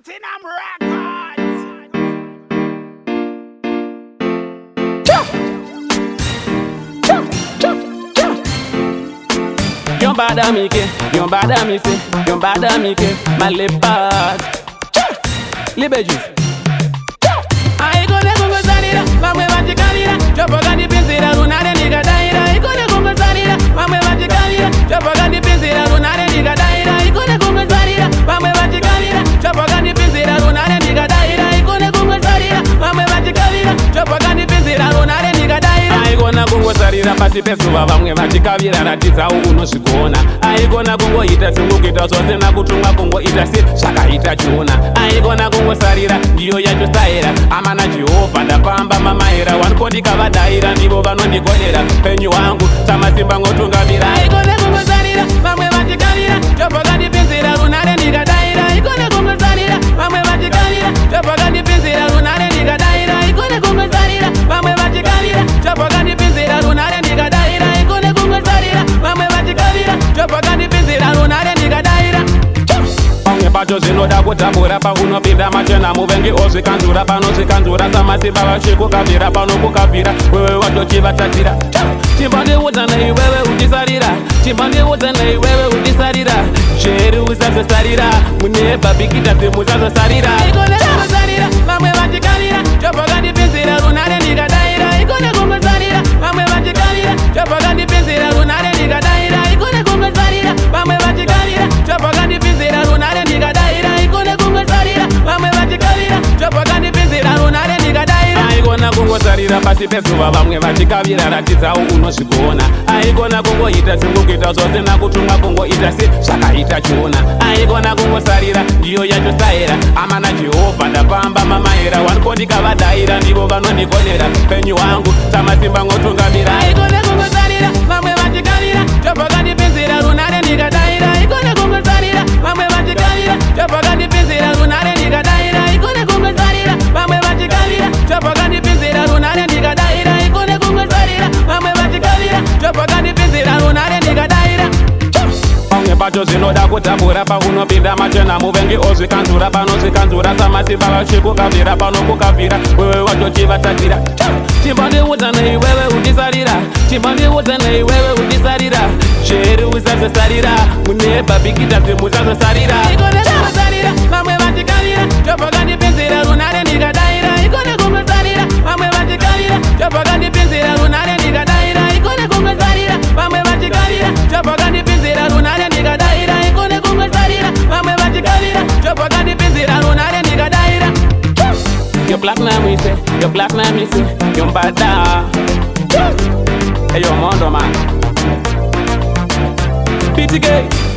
Platinum Records. Yon bada mi ke, yon bada mi se, yon bada mi ke, ma leopard. Libe juice. Aikone kungo sanira, mamwe vajikalira, chopo gani pinsira, runare niga daira. Aikone kungo sanira, mamwe vajikalira, chopo gani pinsira, runare niga daira. Aikone kungo sanira, mamwe vajikalira, chopo gani pinsira, runare niga daira. Aikone kungo sanira, mamwe vajikalira, chopo gani pinsira, runare niga daira. Aikona kungo sarira pasi pesuva vamwe vachikavira ratidza unosvikuona. Aikona kungoita singukita zvose nakutumwa kungoita se zvakaita chiona. Aikona kungosarira ndiyo yacho staira amana Jehovha ndapamba mamaira wanikondikavadaira ndivo vanondikonera penyu wangu samasimba ngotungamira. Aikone kungosarira vamwe vachikalira chopakandipinzira runare ndikadaira. Aikone kungosarira vamwe vachikalira chopakandipinzira runare ndikadaira. Aikone kungosarira vamwe vachikalira chopakandipinzira runare ndikadaira. Aikone kungosarira vamwe vachikalira chopakandipinzira runare ndikadaira. Pamwe pacho zvinoda kutambura paunopinda machena muvengi ozvikanzura panozvikanzura samasimba vachikukabvira panokukabvira wewe watochivatatira. Chimbandiudza nei wewe undisarira, chimbandiudza nei wewe undisarira, cheri usazosarira mune babhikita semusazosarira. Aikone kungosarira vamwe vachikalira chopakandipinzira runare ndikadaira. Aikone kungosarira vamwe vachikalira chopakandipinzira runare ndikadaira. Aikone kungosarira vamwe vachikalira chopakandipinzira runare ndikadaira. Aikone kungosarira vamwe vachikalira chopakandipinzira runare ndikadaira. Aikona kungosarira pasi pezuva vamwe vachikavira ratidzawo unosvikuona. Aikona kungoita singukita zvose nakutumwa kungoita se zvakaita chiona. Aikona kungosarira ndiyo yacho staira amana Jehovha ndapamba mamaira wanikondikavadaira ndivo vanondikonera penyu wangu samasimba ngotungamira. Aikone kungosarira vamwe vachikalira chopakandipinzira runare ndikadaira. Aikone kungosarira vamwe vachikalira chopakandipinzira runare ndikadaira. Aikone kungosarira vamwe vachikalira chopakandipinzira runare ndikadaira. Aikone kungosarira vamwe vachikalira chopakandipinzira runare ndikadaira. Pamwe pacho zvinoda kutambura paunopinda machena muvengi ozvikanzura panozvikanzura samasimba vachikukabvira panokukabvira wewe watochivatatira. Chimbandiudza nei wewe undisarira, chimbandiudza nei wewe undisarira, cheri usazosarira mune babhikita semusazosarira. Aikone kungosarira vamwe vachikalira chopakandipinzira runare ndikadaira. Aikone kungosarira vamwe vachikalira chopakandipinzira runare ndikadaira. Aikone kungosarira vamwe vachikalira chopakandipinzira runare ndikadaira. Aikone kungosarira vamwe vachikalira chopakandipinzira runare ndikadaira. Yo platinum ise, yo platinum ise, yo mbada. Hey yo mondo man. BTK.